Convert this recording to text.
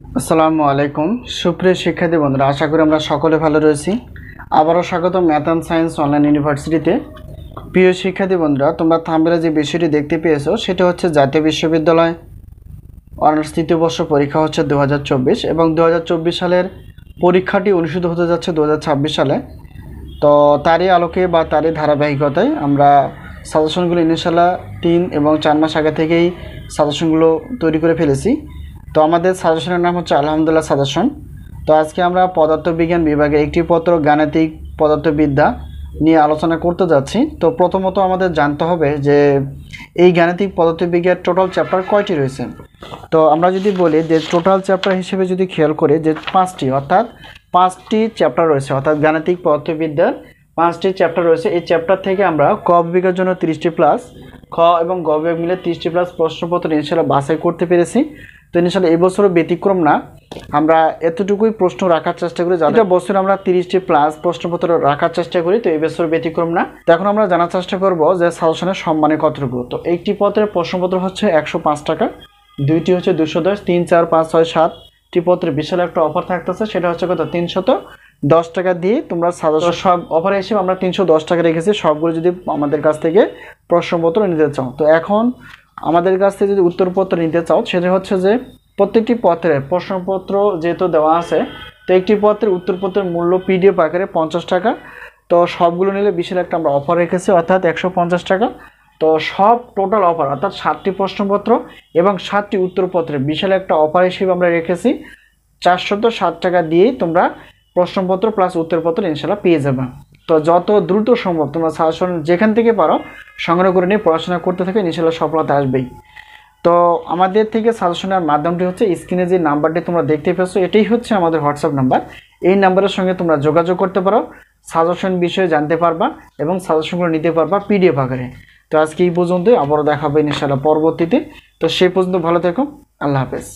আসসালামু আলাইকুম সুপ্রিয় শিক্ষার্থী বন্ধুরা, আশা করি আমরা সকলে ভালো রয়েছি। আবারও স্বাগত ম্যাথ অ্যান্ড সায়েন্স অনলাইন ইউনিভার্সিটিতে। প্রিয় শিক্ষার্থী বন্ধুরা, তোমরা থাম্বনেলে যে বিষয়টি দেখতে পেয়েছো সেটা হচ্ছে জাতীয় বিশ্ববিদ্যালয় অনার্স তৃতীয় বর্ষ পরীক্ষা হচ্ছে 2024 এবং 2024 সালের পরীক্ষাটি অনুষ্ঠিত হতে যাচ্ছে 2026 সালে। তো তারই আলোকে বা তারই ধারাবাহিকতায় আমরা সাজেশনগুলো ইনশাআল্লাহ 3 এবং 4 মাস আগে থেকেই সাজেশনগুলো তৈরি করে ফেলেছি। তো আমাদের সাজেশনের নাম হচ্ছে আলহামদুলিল্লাহ সাজেশন। তো আজকে আমরা পদার্থবিজ্ঞান বিভাগের একটি পত্র গাণিতিক পদার্থবিদ্যা নিয়ে আলোচনা করতে যাচ্ছি। তো প্রথমত আমাদের জানতে হবে যে এই গাণিতিক পদার্থবিজ্ঞান টোটাল চ্যাপ্টার কয়টি রয়েছে। তো আমরা যদি বলি যে টোটাল চ্যাপ্টার হিসেবে যদি খেয়াল করি যে 5টি চ্যাপ্টার রয়েছে, অর্থাৎ গাণিতিক পদার্থবিদ্যার 5টি চ্যাপ্টার রয়েছে। এই চ্যাপ্টার থেকে আমরা ক বিভাগের জন্য 30টি প্লাস, খ এবং গ বিভাগ মিলে 30টি প্লাস প্রশ্নপত্র ইনশাআল্লাহ বাছাই করতে পেরেছি। তো ইনশাআল্লাহ এই বছরও ব্যতিক্রম না, আমরা এতটুকুই প্রশ্ন রাখার চেষ্টা করি। যাতে বছর আমরা 30টি প্লাস প্রশ্নপত্র রাখার চেষ্টা করি, তো এই বছর ব্যতিক্রম না। তো এখন আমরা জানার চেষ্টা করব যে সাজেশনের সম্মানে কতটুকু। তো একটি পত্রের প্রশ্নপত্র হচ্ছে 105 টাকা, দুইটি হচ্ছে 210, 3, 4, 5, 6, 7টি পত্রে বিশাল একটা অফার থাকতেছে, সেটা হচ্ছে কত 310 টাকা দিয়ে তোমরা সাজেশন সব অফার হিসেবে আমরা 310 টাকা রেখেছি, সবগুলো যদি আমাদের কাছ থেকে প্রশ্নপত্র নিতে চাও। তো এখন আমাদের কাছ থেকে যদি উত্তরপত্র নিতে চাও, সেটা হচ্ছে যে প্রত্যেকটি পত্রের প্রশ্নপত্র যেহেতু দেওয়া আছে, তো একটি পত্রের উত্তরপত্রের মূল্য পিডিএফ আকারে 50 টাকা। তো সবগুলো নিলে বিশাল একটা আমরা অফার রেখেছি, অর্থাৎ 150 টাকা। তো সব টোটাল অফার অর্থাৎ 7টি প্রশ্নপত্র এবং 7টি উত্তরপত্রের বিশাল একটা অফার হিসেবে আমরা রেখেছি। 407 টাকা দিয়েই তোমরা প্রশ্নপত্র প্লাস উত্তরপত্র ইনশাআল্লাহ পেয়ে যাবে। তো যত দ্রুত সম্ভব তোমরা সাজেশন যেখান থেকে পারো সংগ্রহ করে নিয়ে পড়াশোনা করতে থাকে, ইনশাআল্লাহ সফলতা আসবেই। তো আমাদের থেকে সাজেশনের মাধ্যমটি হচ্ছে স্ক্রিনে যে নাম্বারটি তোমরা দেখতে পেয়েছো, এটাই হচ্ছে আমাদের হোয়াটসঅ্যাপ নাম্বার। এই নাম্বারের সঙ্গে তোমরা যোগাযোগ করতে পারো, সাজেশন বিষয়ে জানতে পারবা এবং সাজেশনগুলো নিতে পারবা পিডিএফ আকারে। তো আজকে এই পর্যন্তই, আবারও দেখা হবে ইনশাআল্লাহ পরবর্তীতে। তো সেই পর্যন্ত ভালো থেকো, আল্লাহ হাফেজ।